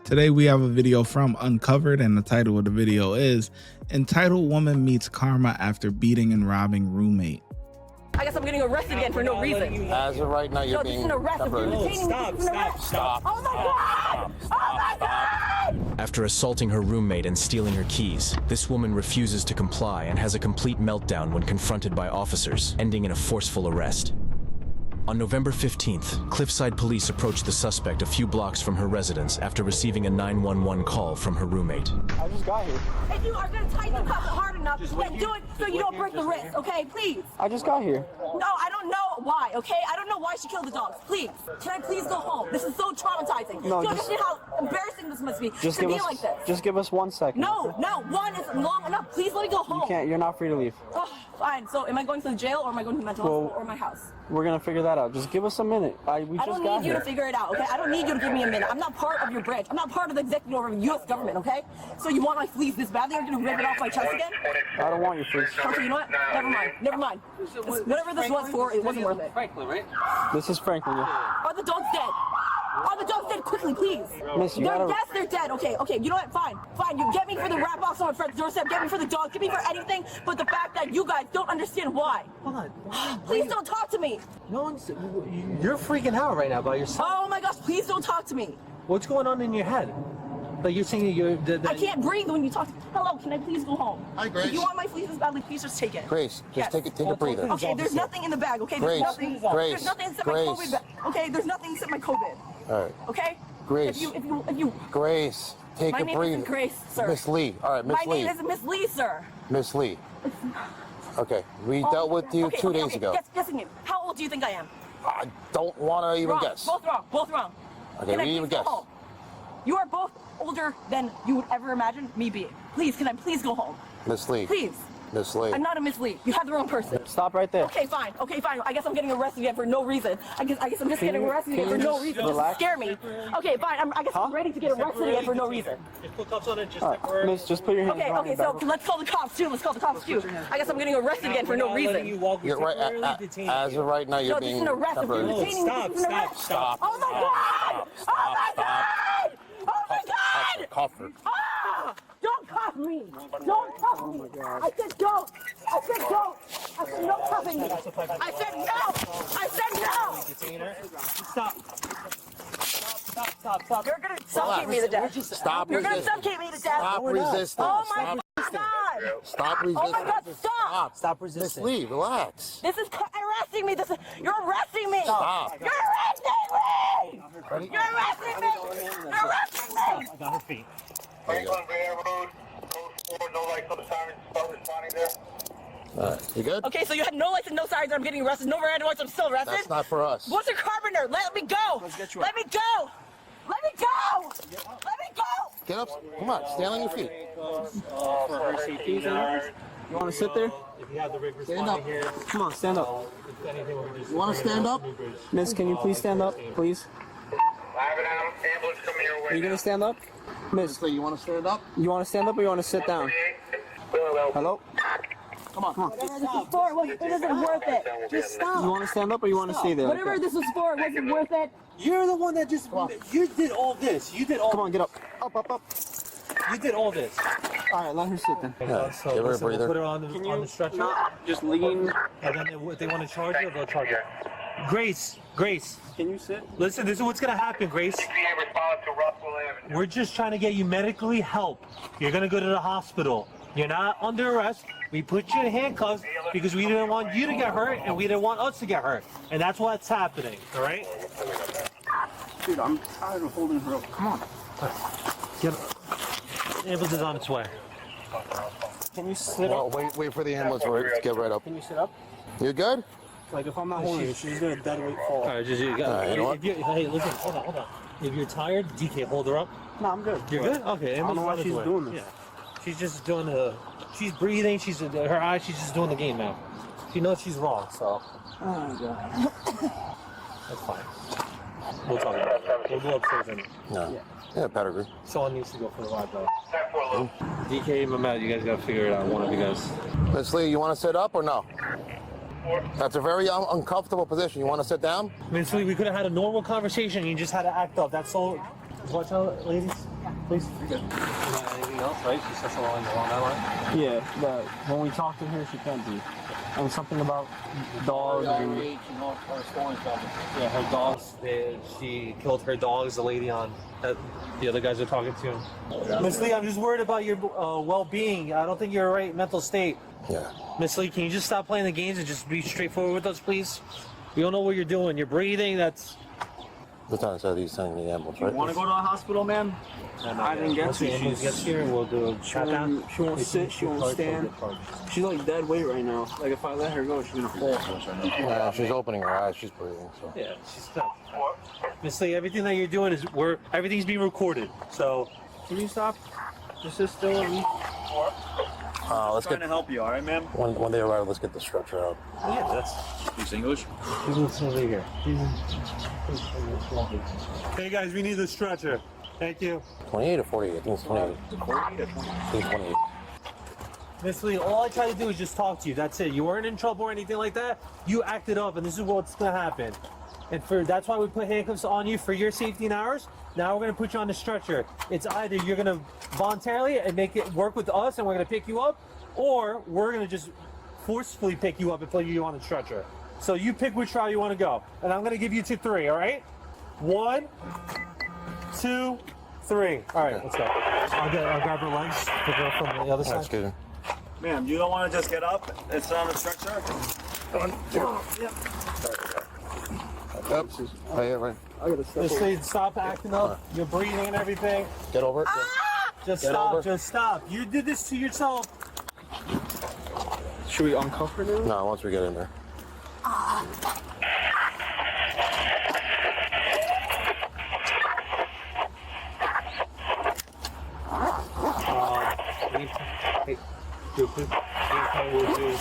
Today we have a video from Uncovered, and the title of the video is entitled Woman Meets Karma After Beating and Robbing Roommate. I guess I'm getting arrested again for no reason. As of right now, you're being arrested. Stop. Oh my God! Oh my God! After assaulting her roommate and stealing her keys, this woman refuses to comply and has a complete meltdown when confronted by officers, ending in a forceful arrest. On November 15th, Cliffside police approached the suspect a few blocks from her residence after receiving a 911 call from her roommate. I just got here. If you are going to tighten the cuffs hard enough, then do it so you don't break the wrist, okay? Please. I just got here. No, I don't know why, okay? I don't know why she killed the dogs. Please. Can I please go home? This is so traumatizing. No, you understand how embarrassing this must be just to be like this? Just give us 1 second. No, one is long enough. Please let me go home. You can't. You're not free to leave. Oh, fine. So am I going to the jail or am I going to the mental hospital or my house? We're gonna figure that out. Just give us a minute. I don't need you to figure it out, okay? I don't need you to give me a minute. I'm not part of your branch. I'm not part of the executive order of the U.S. government, okay? So you want my fleece this badly? You're gonna rip it off my chest again? I don't want your fleece. Okay, you know what? Never mind. Whatever this was for, it wasn't worth it. Franklin, right? This is Franklin. Are the dogs dead? Are the dogs dead? Quickly, please. Miss, you Yes, they're dead. Okay. You know what? Fine. You get me for the rap off someone's front doorstep. Get me for the dogs. Get me for anything but the fact that you guys don't understand why. Hold on. Please don't talk to me. No one's. You're freaking out right now by yourself. Oh my gosh, please don't talk to me. What's going on in your head? Like you're saying I can't breathe when you talk to me. Hello, can I please go home? Hi, Grace. If you want my fleece badly, please just take it. Grace, just take a breather. Okay, there's nothing in the bag, okay? Grace, There's nothing except my COVID bag. Okay, there's nothing except my COVID. All right. Okay? Grace. If you Grace, take My a name breather. isn't Grace, sir. Miss Lee. All right, Miss My Lee. name isn't Miss Lee, sir. Miss Lee. Okay, we dealt with you 2 days ago. Guessing you. How old do you think I am? I don't want to even Wrong. guess. Both wrong. Okay, Can I we even please go guess. home? You are both older than you would ever imagine me being. Please, can I please go home? Miss Lee. Please. Miss Lee. I'm not a Miss Lee. You have the wrong person. Stop right there. Okay, fine. I guess I'm getting arrested again for no reason. I guess I'm just getting arrested again for no reason. Just scare me. Okay, fine. I guess I'm ready to get arrested again for no reason. Just put cuffs on it. Just All right, Miss, just put your hands behind Okay, your so back. let's call the cops too. I guess I'm getting arrested again for no reason. You're right. As of right now, you're No, this being is an arrest. I'm temporarily. detaining you. This is an arrest. Stop. Oh my God! Oh my God! Oh my God! Cuff her. Ah! Don't cuff me! Don't cuff me! I said don't! I said don't! I said no cuffing me! I said no! I said no! Stop. You're gonna suffocate me to death. Stop You're gonna resisting. suffocate me to death. Stop resisting. Oh my God! Stop resisting. Oh my God! Stop! Stop Miss resisting. Lee, relax. This is arresting me. You're arresting me. Stop. You're arresting me. You're arresting me. You're arresting me. I got her feet. Franklin Graham Road, code 4, no lights, no sirens, start responding there. You good? Okay, so you had no lights and no sirens. I'm getting arrested. No red lights. I'm still arrested. That's not for us. What's your carpenter? Let me go. Let me go. Let me go. Let me go. Get up. Come on, stand on your feet. For her safety. You want to sit there? If you have the rig Stand up. responding here, Come on, stand up. if anything, we just. You want to stand up? Miss, can you please stand up, please? I have an ambulance coming your way. Are you going to stand up? Miss Lee, you want to stand up? You want to stand up or you want to sit down? Hello? Come on. Whatever this was for, it isn't worth it. Just stop. You want to stand up or you want to stay there? Whatever this was for, it wasn't worth it. You're the one that just. You did all this. You did all. Come on, get up. Up. You did all this. All right, let her sit then. So give her a listen, we'll breather. put her on the stretcher. Just lean. And then if they want to charge you, they'll charge you. Grace. Can you sit? Listen, this is what's gonna happen, Grace. Respond to Russell Avenue. We're just trying to get you medically help. You're gonna go to the hospital. You're not under arrest. We put you in handcuffs because we didn't want you to get hurt and we didn't want us to get hurt. And that's what's happening, all right? Dude, I'm tired of holding her up. Come on. Get up. The ambulance is on its way. Can you sit up? Wait for the ambulance to get right up. Can you sit up? You good? Like if I'm not holding her, she's gonna dead weight fall. All right, just you you know what? hey, listen, hold on. If you're tired, DK, hold her up. No, I'm good. You're good? Okay. I don't know why she's doing this. Yeah. She's just doing she's breathing. She's her eyes. She's just doing the game now. She knows she's wrong, so Oh my god. that's fine. We'll talk about it. We'll go upstairs and No. Yeah, pedigree. someone needs to go for the ride though. 10-4 low. DK, Mehmet, you guys gotta figure it out. One of you guys. Miss Lee, you want to sit up or no? That's a very uncomfortable position. You want to sit down? I mean, so we could have had a normal conversation. You just had to act up. That's all. Watch out, ladies. Please. Anything else, right? She said something along that line. Yeah, but when we talk to her, she can't be. And something about dogs and... Yeah, her dogs. She killed her dogs. The lady on that the other guys are talking to. Miss Lee, I'm just worried about your well-being. I don't think you're in the right mental state. Yeah. Miss Lee, can you just stop playing the games and just be straightforward with us, please? We don't know what you're doing. You're breathing. That's. Lieutenant said he's sending the ambulance, right? Want to go to the hospital, ma'am? I didn't get Once to. the ambulance gets here, we'll do a pat down. She won't sit. She won't stand. She's like dead weight right now. Like if I let her go, she's gonna fall. Yeah, she's opening her eyes. She's breathing. So. Yeah, she's stuck. Miss Lee, everything that you're doing is everything's being recorded. So Can you stop? Just sit still. Let's Trying get. to help you, all right, ma'am? When they arrive, let's get the stretcher out. yeah, that's. Speaks English. She's over here. Hey guys, we need the stretcher. Thank you. 28 or 48? I think it's 28. I think it's 28. Miss Lee, all I try to do is just talk to you. That's it. You weren't in trouble or anything like that. You acted up, and this is what's gonna happen. And that's why we put handcuffs on you for your safety and ours. Now we're gonna put you on the stretcher. It's either you're gonna voluntarily and make it work with us, and we're gonna pick you up, or we're gonna just forcefully pick you up and put you on the stretcher. So you pick which route you want to go, and I'm gonna give you to 3. All right? 1, 2, 3. All right, let's go. I'll grab her legs. Pick her up from the other side. That's good. Ma'am, you don't want to just get up and sit on the stretcher? Yep. Oh, yeah, right. I gotta step Just say stop acting up. You're breathing and everything. Get over it. Just Get stop. over. Just stop. You did this to yourself. Should we uncuff her now? No, once we get in there. Hey, do a quick thing we'll do.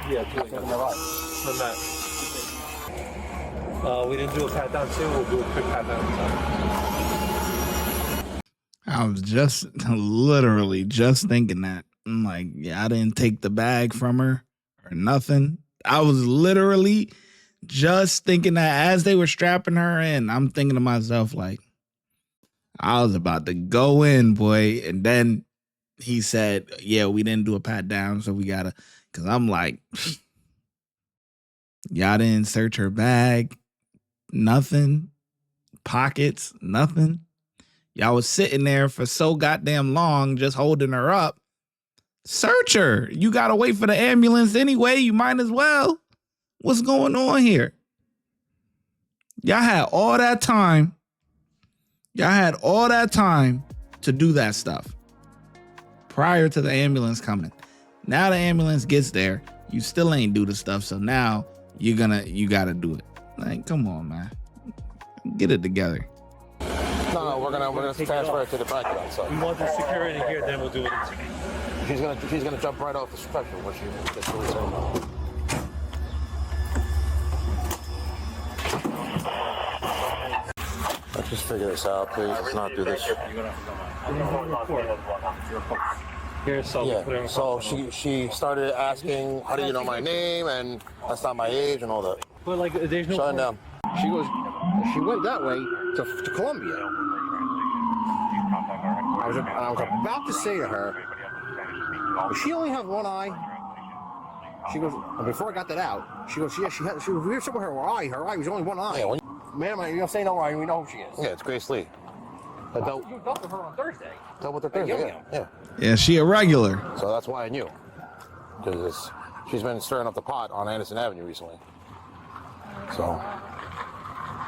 Yeah, do it. From that. We didn't do a pat down too. We'll do a quick pat down. I was just literally just thinking that. I'm like, yeah, I didn't take the bag from her or nothing. I was literally just thinking that as they were strapping her in, I'm thinking to myself, like, I was about to go in, boy. And then he said, yeah, we didn't do a pat down, so we gotta, because I'm like, y'all didn't search her bag, nothing, pockets, nothing. Y'all was sitting there for so goddamn long just holding her up. Search her. You got to wait for the ambulance anyway. You might as well. What's going on here? Y'all had all that time. Y'all had all that time to do that stuff prior to the ambulance coming. Now the ambulance gets there. You still ain't do the stuff. So now you got to do it. Like, come on, man. Get it together. No, we're gonna transfer her to the back outside. We want the security here, then we'll do it. She's gonna jump right off the stretcher when she gets to the Let's just figure this out, please. Let's not do this. Here, so we'll put her Yeah. in So front. she started asking, how do you know my name, and that's not my age and all that. But like, there's no. Shut it down. She went that way to Columbia. I was about to say to her, does she only have one eye? She goes, and before I got that out, she goes, yeah, she was weird somewhere her eye was only one eye. Yeah, Ma'am, you're gonna say no eye, we know who she is. yeah, it's Grace Lee. I dealt You dealt with her on Thursday. with her Thursday, yeah. Yeah, she a regular. So that's why I knew. Because she's been stirring up the pot on Anderson Avenue recently. So,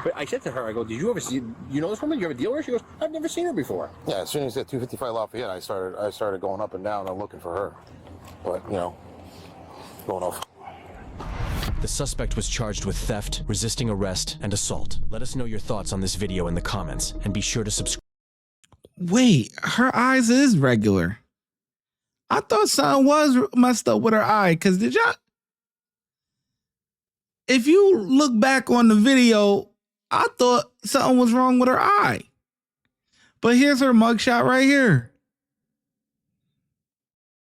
But I said to her, I go, did you ever see, you know this woman? You ever deal with her? She goes, I've never seen her before. yeah, as soon as at 255 Lafayette, I started going up and down and looking for her. But, going off. The suspect was charged with theft, resisting arrest, and assault. Let us know your thoughts on this video in the comments, and be sure to subscribe. Wait, her eyes is regular. I thought something was messed up with her eye. Because did y'all... If you look back on the video, I thought something was wrong with her eye. But here's her mugshot right here.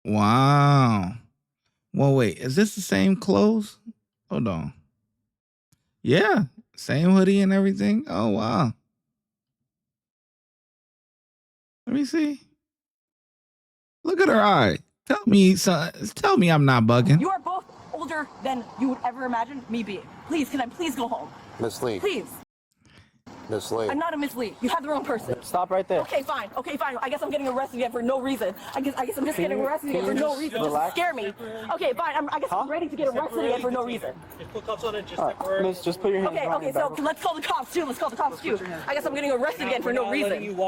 Wow. Well, wait, is this the same clothes? Hold on. Yeah, same hoodie and everything. Oh, wow. Let me see. Look at her eye. Tell me, son, tell me I'm not bugging. You are both older than you would ever imagine me being. Please, can I please go home? Miss Lee. Please. Miss Lee. I'm not a Miss Lee. You have the wrong person. Stop right there. Okay, fine. Okay, fine. I guess I'm getting arrested again for no reason. I guess I'm just getting arrested again for no reason. Just to scare me. Okay, fine. I guess I'm ready to get arrested again for no reason. Just put cuffs on it. Just Miss, just put your hands behind Okay, your so back. let's call the cops too. Let's call the cops too. I guess I'm getting arrested again for no reason.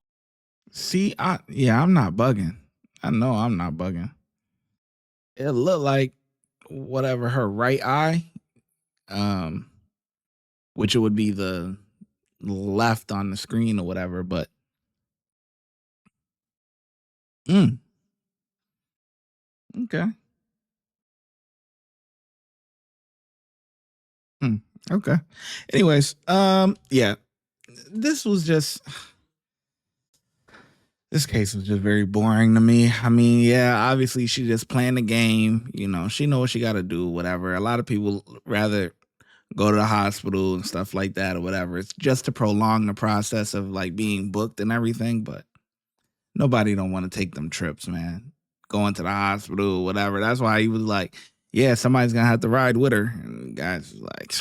See, I'm not bugging. I know I'm not bugging. It looked like whatever her right eye, which it would be the left on the screen or whatever, but okay. Okay. Anyways, yeah. This case was just very boring to me. I mean, yeah, obviously she just playing the game, you know, she know what she got to do, whatever. A lot of people rather go to the hospital and stuff like that or whatever. It's just to prolong the process of like being booked and everything, but nobody don't want to take them trips, man. Going to the hospital or whatever. That's why he was like, yeah, somebody's going to have to ride with her. And the guy's like,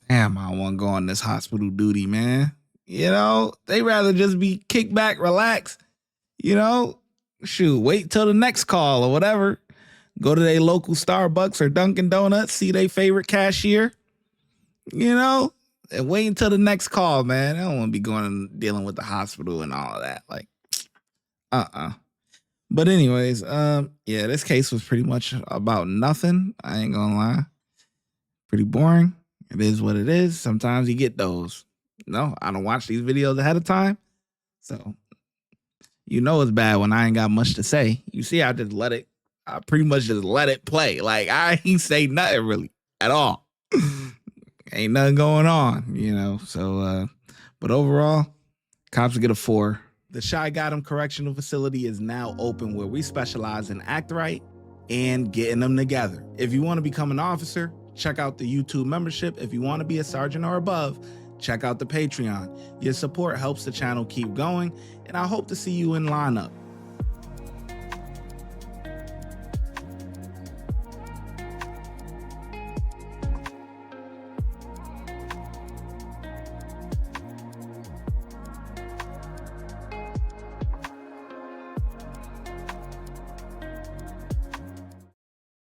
damn, I don't want to go on this hospital duty, man. You know, they rather just be kicked back, relax, you know, shoot, wait till the next call or whatever. Go to their local Starbucks or Dunkin' Donuts, see their favorite cashier, you know, and wait until the next call, man. I don't want to be going and dealing with the hospital and all of that. Like, But anyways, yeah, this case was pretty much about nothing. I ain't gonna lie. Pretty boring. It is what it is. Sometimes you get those. No, I don't watch these videos ahead of time. So, you know it's bad when I ain't got much to say. You see, I pretty much just let it play. Like, I ain't say nothing really at all. Ain't nothing going on, you know. So, but overall, cops get a 4. The ShyGotEm Correctional Facility is now open where we specialize in act right and getting them together. If you want to become an officer, check out the YouTube membership. If you want to be a sergeant or above, check out the Patreon. Your support helps the channel keep going, and I hope to see you in lineup.